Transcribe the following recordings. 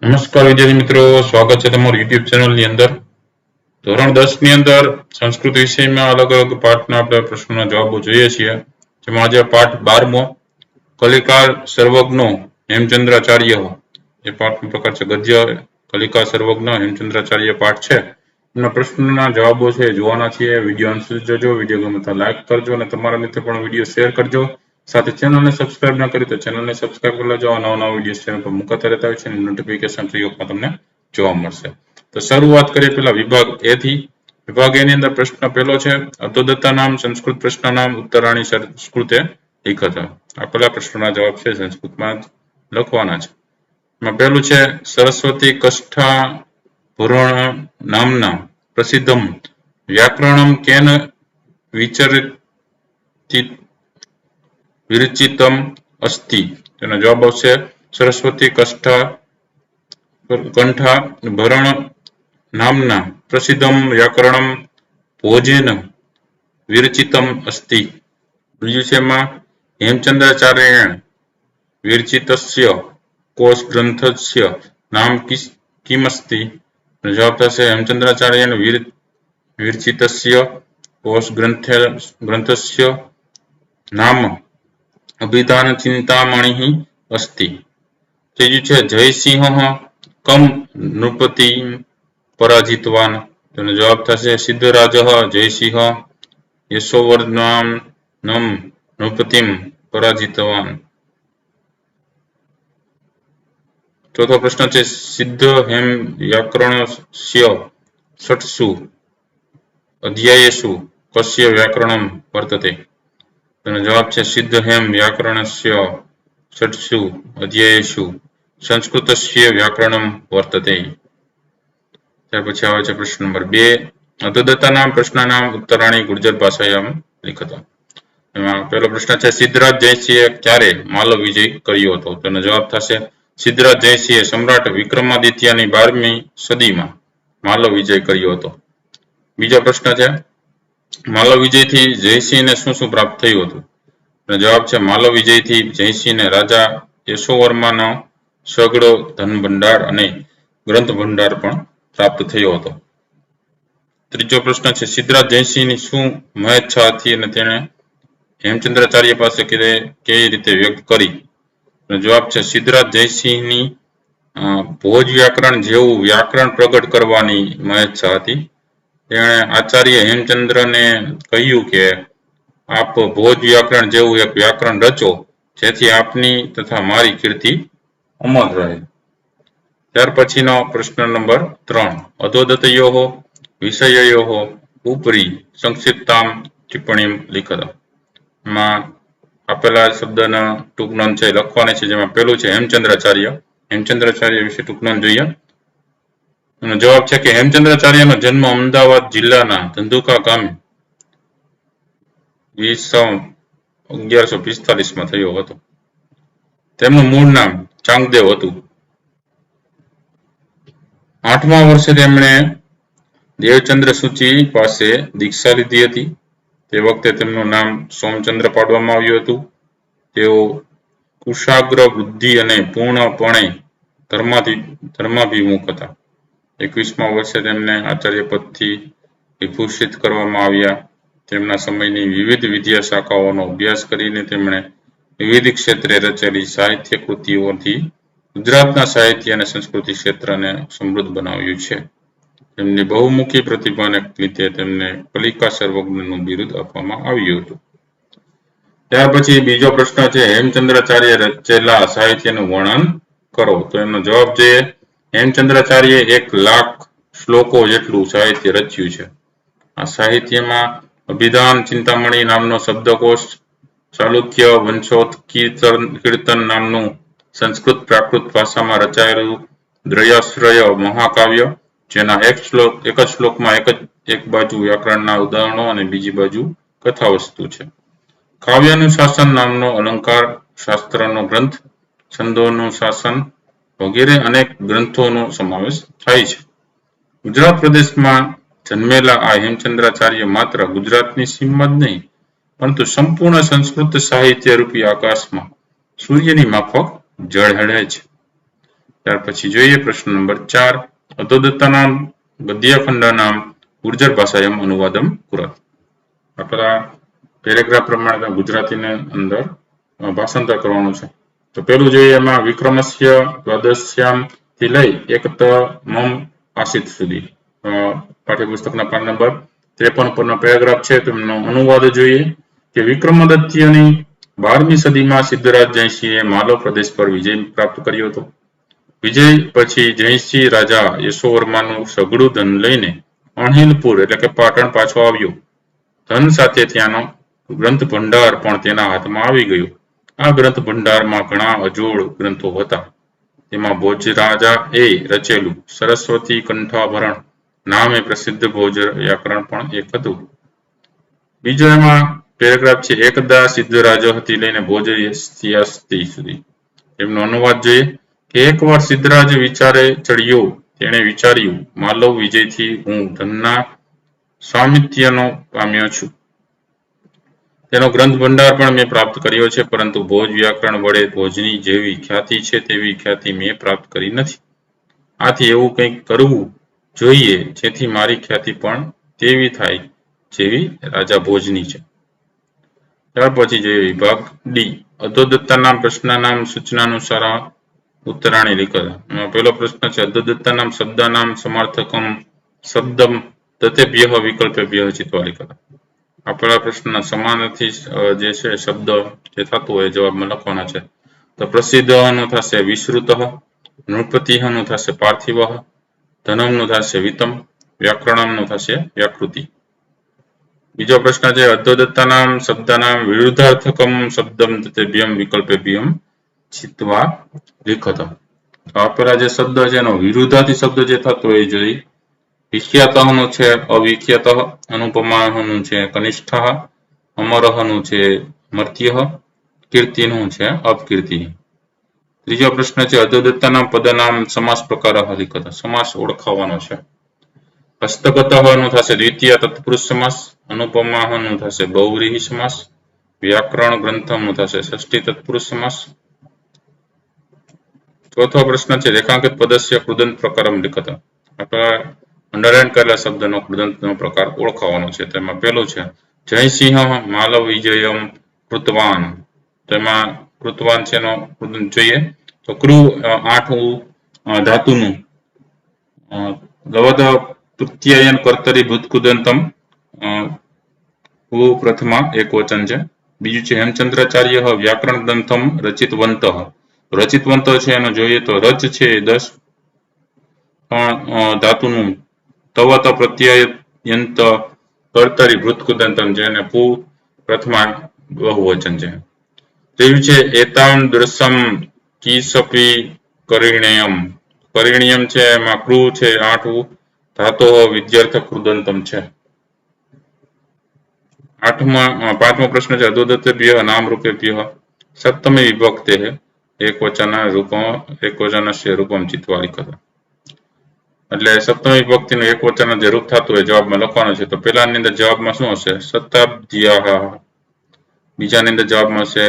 નમસ્કાર વિદ્યાર્થી મિત્રો, સ્વાગત છે તમારું યુટ્યુબ ચેનલની અંદર. ધોરણ 10 ની અંદર સંસ્કૃત વિષયમાં અલગ અલગ પાઠના આપણે પ્રશ્નોના જવાબો જોઈએ છીએ. જેમાં આજે પાઠ 12મો કલિકા સર્વજ્ઞો હેમચંદ્રાચાર્ય એ પાઠનો પ્રકાર છે ગદ્ય. કલિકા સર્વજ્ઞ હેમચંદ્રાચાર્ય પાઠ છે. એના પ્રશ્નોના જવાબો છે જોવાના છીએ. વિડીયો અંત સુધી જોજો. વિડીયો ગમે તો લાઈક કરજો અને તમારા મિત્રો પણ વિડીયો શેર કરજો. સાથે ચેનલને સબસ્ક્રાઇબ ન કરી તો ચેનલને સબસ્ક્રાઇબ કરી લેજો. નવા નવા વિડીયો ચેનલ પર મુકાતા રહેતા હોય છે અને નોટિફિકેશન ફ્રી ઓફમાં તમને જોવા મળશે. તો શરૂઆત કરીએ પેલા વિભાગ એ થી. વિભાગ એ ની અંદર પ્રશ્ન પહેલો છે અધોદત્તા નામ સંસ્કૃત પ્રશ્ન નામ ઉત્તરાણી સંસ્કૃતે લિખત. આ પેલા પ્રશ્નના જવાબ છે સંસ્કૃતમાં લખવાના છે. એમાં પહેલું છે સરસ્વતી કષ્ઠા પુરાણ નામના પ્રસિદ્ધમ વ્યાકરણમ કેન વિરચિતમ અસ્તિ. તેનો જવાબ આવશે સરસ્વતી કંઠા ભરણ નામના પ્રસિદ્ધમ વ્યાકરણમ ભોજેન વિરચિતમ અસ્તિ. બીજું છે એમાં હેમચંદ્રાચાર્યેણ વિરચિતસ્ય કોશ ગ્રંથસ્ય નામ કિમસ્તિ. જવાબ થશે હેમચંદ્રાચાર્યેણ વિરચિતસ્ય કોશ ગ્રંથસ્ય નામ અભિધાન ચિંતામણિ અસ્તિ. ત્રીજું છે જયસિંહ કમ નૃપતિ પરાજિતવાન. તેનો જવાબ થશે સિદ્ધરાજ જયસિંહ યશોવર્ધનામ નૃપતિમ પરાજિતવાન. ચોથો પ્રશ્ન છે સિદ્ધ હેમ વ્યાકરણસ્ય ષટ્સુ અધ્યાયેષુ કસ્ય વ્યાકરણમ વર્તતે. તેનો જવાબ છે સિદ્ધ હેમ વ્યાકરણસ્ય ષટ્સુ અધ્યાયેષુ સંસ્કૃતસ્ય વ્યાકરણમ વર્તતે. ત્યાર પછી આવે છે પ્રશ્ન નંબર 2 અધોદત્તા નામ પ્રશ્ન નામ ઉત્તરાણી ગુર્જર ભાષાયામ લિખત. એમાં પહેલો પ્રશ્ન છે સિદ્ધરાજ જયસિંહે ક્યારે માલવ વિજય કર્યો હતો. તેનો જવાબ થશે સિદ્ધરાજ જયસિંહે સમ્રાટ વિક્રમાદિત્યની 12મી સદીમાં માલવ વિજય કર્યો હતો. બીજો પ્રશ્ન છે માલવ વિજયથી જયસિંહને શું શું પ્રાપ્ત થયું હતું. જવાબ છે માલવ વિજયથી જયસિંહને રાજા યશોવર્માનો સઘળો ધન ભંડાર અને ગ્રંથ ભંડાર પણ પ્રાપ્ત થયો હતો. ત્રીજો પ્રશ્ન છે સિદ્ધરાજ જયસિંહની શું મહેચ્છા હતી અને તેણે હેમચંદ્રાચાર્ય પાસે કેવી રીતે વ્યક્ત કરી. જવાબ છે સિદ્ધરાજ જયસિંહની ભોજ વ્યાકરણ જેવું વ્યાકરણ પ્રગટ કરવાની મહેચ્છા હતી. તેણે આચાર્ય હેમચંદ્રને કહ્યું કે આપ ભોજ વ્યાકરણ જેવું એક વ્યાકરણ રચો જેથી આપની તથા મારી કીર્તિ અમર રહે. ત્યાર પછીનો પ્રશ્ન નંબર 3 અધોદતયો વિષયયો ઉપરી સંક્ષિપ્તામ ટિપ્પણી લિખત. એમાં આપેલા શબ્દના ટૂંક નોંધ છે લખવાની છે. જેમાં પહેલું છે હેમચંદ્રાચાર્ય. હેમચંદ્રાચાર્ય વિશે ટૂંક નોંધ જોઈએ. એનો જવાબ છે કે હેમચંદ્રાચાર્યનો જન્મ અમદાવાદ જિલ્લાના ધંધુકા ગામે 1145 થયો હતો. તેમનું મૂળ નામ ચાંગદેવ હતું. 8મા વર્ષે તેમણે દેવચંદ્ર સૂચિ પાસે દીક્ષા લીધી હતી. તે વખતે તેમનું નામ સોમચંદ્ર પાડવામાં આવ્યું હતું. તેઓ કુશાગ્ર બુદ્ધિ અને પૂર્ણપણે ધર્માભિમુખ હતા. 21મા વર્ષે તેમને આચાર્ય પદથી વિભૂષિત કરવામાં આવ્યા. તેમના સમયની વિવિધ વિદ્યા શાખાઓનો અભ્યાસ કરીને તેમણે વિવિધ ક્ષેત્રે રચેલી સાહિત્ય કૃતિઓથી ગુજરાતના સાહિત્ય અને સંસ્કૃતિ ક્ષેત્રને સમૃદ્ધ બનાવ્યું છે. તેમની બહુમુખી પ્રતિભાને લીધે તેમને કલિકા સર્વજ્ઞનું બિરુદ આપવામાં આવ્યું હતું. ત્યાર પછી બીજો પ્રશ્ન છે હેમચંદ્રાચાર્ય રચેલા સાહિત્યનું વર્ણન કરો. તો એનો જવાબ છે હેમચંદ્રાચાર્યએ 1,00,000 શ્લોકો જેટલું સાહિત્ય રચ્યું છે. આ સાહિત્યમાં અભિધાન ચિંતામણી નામનો શબ્દકોશ, ચાલુક્ય વંશોત્કીર્તન નામનું સંસ્કૃત પ્રાકૃત ભાષામાં રચાયેલું દ્રયાશ્રય મહાકાવ્ય, જેના એક જ શ્લોકમાં એક બાજુ વ્યાકરણના ઉદાહરણો અને બીજી બાજુ કથાવસ્તુ છે. કાવ્યાનુશાસન નામનો અલંકાર શાસ્ત્રનો ગ્રંથ, છંદોનું શાસન વગેરે અનેક ગ્રંથોનો સમાવેશ થાય છે. ગુજરાત પ્રદેશમાં જન્મેલા આ હેમચંદ્રાચાર્ય માત્ર ગુજરાતની સીમમાં જ નહીં પરંતુ સંપૂર્ણ સંસ્કૃત સાહિત્ય રૂપી આકાશમાં સૂર્યની માફક ઝળહળે છે. ત્યાર પછી જોઈએ પ્રશ્ન નંબર 4 અધોદત્તાનામ ગદ્યખંડાનામ ગુર્જર ભાષાયામ અનુવાદમ કુરત. આપણા પેરેગ્રાફ પ્રમાણે ગુજરાતીને અંદર ભાષાંતર કરવાનું છે. તો પેલું જોઈએ એમાં વિક્રમસ્ય દ્વાદશ્યામ થી લઈ એકત મમ આસિત સુધી પાઠ્યપુસ્તકના પાન નંબર 53 પરનો પેરેગ્રાફ છે તેમનો અનુવાદ જોઈએ કે વિક્રમાદિત્યની 12મી સદીમાં સિદ્ધરાજ જયસિંહે માલવ પ્રદેશ પર વિજય પ્રાપ્ત કર્યો હતો. વિજય પછી જયસિંહ રાજા યશોવર્માનું સઘળું ધન લઈને અણહિલપુર એટલે કે પાટણ પાછો આવ્યો. ધન સાથે ત્યાંનો ગ્રંથ ભંડાર પણ તેના હાથમાં આવી ગયો. આ ગ્રંથ ભંડારમાં ઘણા અજોડ ગ્રંથો હતા. તેમાં ભોજરાજા એ રચેલું સરસ્વતી કંઠાભરણ નામે પ્રસિદ્ધ ભોજ વ્યાકરણ પણ એક હતું. બીજો એમાં પેરેગ્રાફ છે એકદા સિદ્ધ રાજો હતી લઈને ભોજસ્તી સુધી. એમનો અનુવાદ જોઈએ કે એકવાર સિદ્ધરાજ વિચારે ચડ્યો. તેણે વિચાર્યું માલવ વિજયથી હું ધનના સ્વામિત્યનો પામ્યો છું. તેનો ગ્રંથ ભંડાર પણ મેં પ્રાપ્ત કર્યો છે, પરંતુ ભોજ વ્યાકરણ વડે ભોજની જેવી ખ્યાતિ છે તેવી ખ્યાતિ મેં પ્રાપ્ત કરી નથી. આથી એવું કંઈક કરવું જોઈએ જેથી મારી ખ્યાતિ પણ તેવી થાય જેવી રાજા ભોજની છે. ત્યાર પછી જોઈએ વિભાગ ડી અધોદત્તાનામ પ્રશ્નાનામ સૂચનાનુસાર ઉત્તરાણી લિખત. પહેલો પ્રશ્ન છે અધોદત્તાનામ શબ્દાનામ સમાર્થકમ શબ્દમ તતેભ્યઃ વિકલ્પેભ્યઃ ચિત્વા લિખત. આપેલા પ્રશ્નના સમાનથી જે છે શબ્દ જે થતું હોય જવાબમાં લખવાના છે. તો પ્રસિદ્ધનું થશે વિશ્રુત, નૃપતિનું થશે પાર્થિવ, ધનમનું થશે વિતમ, વ્યાકરણમનું થશે વ્યાકૃતિ. બીજો પ્રશ્ન છે અધોદત્તાનામ શબ્દાનામ વિરુદ્ધાર્થકમ શબ્દમ તતેભ્યમ વિકલ્પેભ્યમ ચિત્વા લિખત. આપેલા જે શબ્દ છે એનો વિરુદ્ધાર્થી શબ્દ જે થતો હોય જોઈએ. વિખ્યાતનું છે અવિખ્યાત, અનુપમાનું છે કનિષ્ઠ, અમરહનું છે મર્ત્ય, કીર્તિનું છે અપકીર્તિ. ત્રીજો પ્રશ્ન છે અધોદત્તાનામ પદનામ સમાસ પ્રકાર લિખત. સમાસ ઓળખાવવાનો છે. હસ્તગતનું થશે દ્વિતીય તત્પુરુષ સમાસ, અનુપમાનું થશે બહુવ્રીહી સમાસ, વ્યાકરણ ગ્રંથમનું થશે ષષ્ઠી તત્પુરુષ સમાસ. ચોથો પ્રશ્ન છે રેખાંકિત પદસ્ય કૃદંત પ્રકારમ લિખત. આપણા અંડરલાઈન કરેલા શબ્દનો કૃદંતનો પ્રકાર ઓળખાવાનો છે. તેમાં પહેલું છે જયસિંહ માલવ વિજયમ કૃતવાન. તેમાં કૃતવાન છે એનો કૃદંત જોઈએ તો ક્રુ 8 ધાતુનું લવદ તૃતીયન કર્તરી ભૂતકૃદંતમ પ્રથમા એક વચન છે. બીજું છે હેમચંદ્રાચાર્ય વ્યાકરણ ગ્રંથમ રચિતવંત. રચિતવંત છે એનો જોઈએ તો રચ છે 10 ધાતુનું તવત પ્રત્યયંત કર્તરી ભૂતકૃદંતમ જેને પુ પ્રથમા બહુવચન છે. ત્રીજું છે એતામ દૃશ્યમ કીસપી પરિણયમ. પરિણયમ છે એમાં ક્રુ છે 8 ધાતો વિદ્યાર્થ કૃદંતમ છે. પાંચમો પ્રશ્ન છે અધોદત્તેભ્યઃ નામ રૂપેભ્યઃ સપ્તમી વિભક્તે એક વચનસ્ય રૂપમ ચિત્વા લિખત. એટલે સપ્તમી વિભક્તિનું એક વચન જે રૂપ થતું હોય જવાબમાં લખવાનું છે. તો પહેલાની અંદર જવાબમાં શું હશે શતાબ્દ્યાઃ, બીજાની અંદર જવાબમાં હશે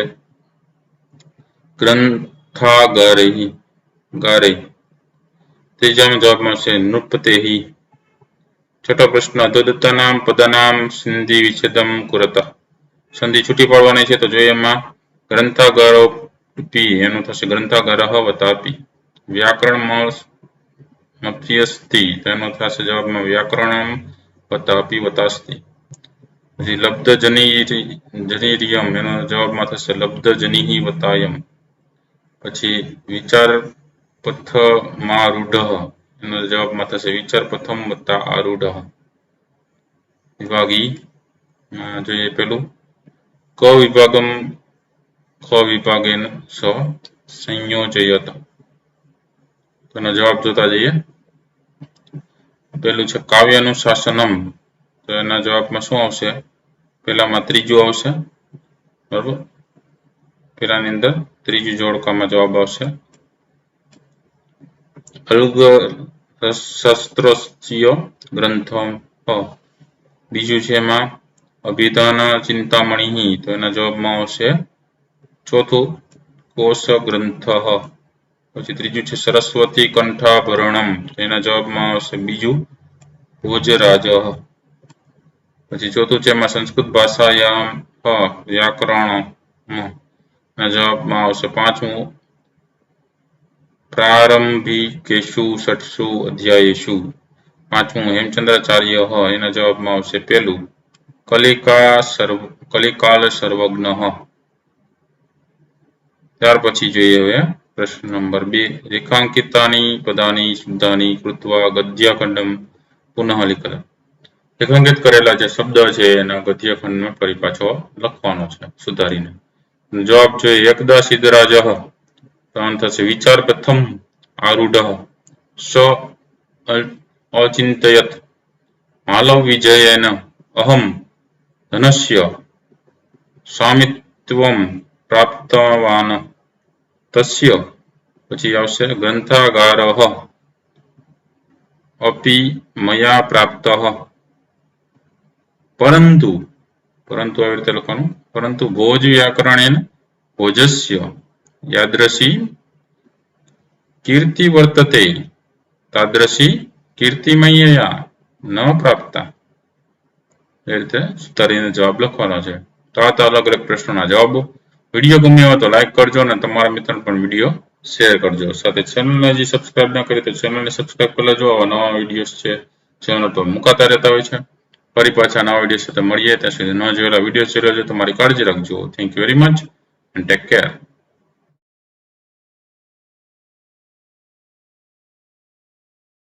ગ્રંથાગારેહિ ગારે, ત્રીજામાં જવાબમાં હશે નૃપતેહિ. છઠ્ઠો પ્રશ્ન અધોદત્તાનામ પદાનામ સંધિ વિચ્છેદમ કુરત. સંધિ છૂટી પાડવાની છે તો જોઈએ એમાં ગ્રંથાગારોપી એનું થશે ગ્રંથાગારઃ વતાપી. વ્યાકરણ મધ્યસ્થી તેનો થશે જવાબમાં વ્યાકરણમ વતાપી વતાસ્તિ. પછી લબ્ધ જનીરિયમ એનો જવાબમાં થશે લબ્ધ જનીહિ વતાયમ. પછી વિચાર પથમારૂઢ એનો જવાબમાં થશે વિચાર પ્રથમ વત્તા આરૂઢ. વિભાગી જોઈએ પેલું ક વિભાગમ ખ વિભાગેન સ સંયોજયત. તેનો જવાબ જોતા જઈએ. પેલું છે કાવ્યાનુશાસનમ. તો એના જવાબમાં શું આવશે પેલામાં ત્રીજું આવશે બરોબર. પેલાની અંદર ત્રીજું જોડકામાં જવાબ આવશે શસ્ત્રસ્ય ગ્રંથમ. બીજું છે એમાં અભિધાન ચિંતામણી. તો એના જવાબમાં આવશે ચોથું કોશ ગ્રંથ. પછી ત્રીજું છે સરસ્વતી કંઠાભરણમ, એના જવાબમાં આવશે બીજું ભોજરાજ. પછી ચોથું છે એમાં સંસ્કૃત ભાષાયામ વ્યાકરણ ના જવાબમાં આવશે પાંચમું પ્રારંભિકેશુ ષટ્સુ અધ્યાયેશુ. પાંચમું હેમચંદ્રાચાર્ય એના જવાબમાં આવશે પેલું કલિકાલ સર્વજ્ઞ. ત્યાર પછી જોઈએ હવે પ્રશ્ન નંબર 2. રેખાંકિતાની પદાની શુદ્ધાની કૃત્વા ગદ્યખંડમ પુનઃ લિખત. રેખાંકિત કરેલા જે શબ્દ છે એના ગદ્યખંડમાં ફરી પાછો લખવાનો છે સુધારીને. જવાબ જોઈએ એકદા સિદ્ધરાજ, થશે વિચાર પ્રથમ આરૂઢ, સ અચિંતયત, માલવ વિજયેન અહમ ધનસ્ય સ્વામિત્વમ પ્રાપ્તવાન તસ્ય. પછી આવશે ગ્રંથાગારઃ અપી મયા પ્રાપ્તઃ. પરંતુ આવી રીતે લખવાનું, પરંતુ ભોજ વ્યાકરણેન ભોજસ્ય યાદૃશી કીર્તિ વર્તતે તાદૃશી કીર્તિમયયા ન પ્રાપ્તા. એ રીતે સુધારીને જવાબ લખવાનો છે. તો આ તો અલગ અલગ પ્રશ્નોના જવાબો. વિડીયો ગમ્યો હોય તો લાઈક કરજો અને તમારા મિત્રોને પણ વિડીયો શેર કરજો. સાથે ચેનલને હજી સબસ્ક્રાઇબ ન કરી તો ચેનલને સબસ્ક્રાઇબ કરી લેજો. આવા નવા વિડીયોઝ છે ચેનલ પર મુકાતા રહેતા હોય છે. ફરી પાછા નવા વિડીયો સાથે મળીએ. ત્યાં સુધી ન જોયેલા વિડીયો જોઈ લેજો. તમારી કાળજી રાખજો. Thank you very much and take care.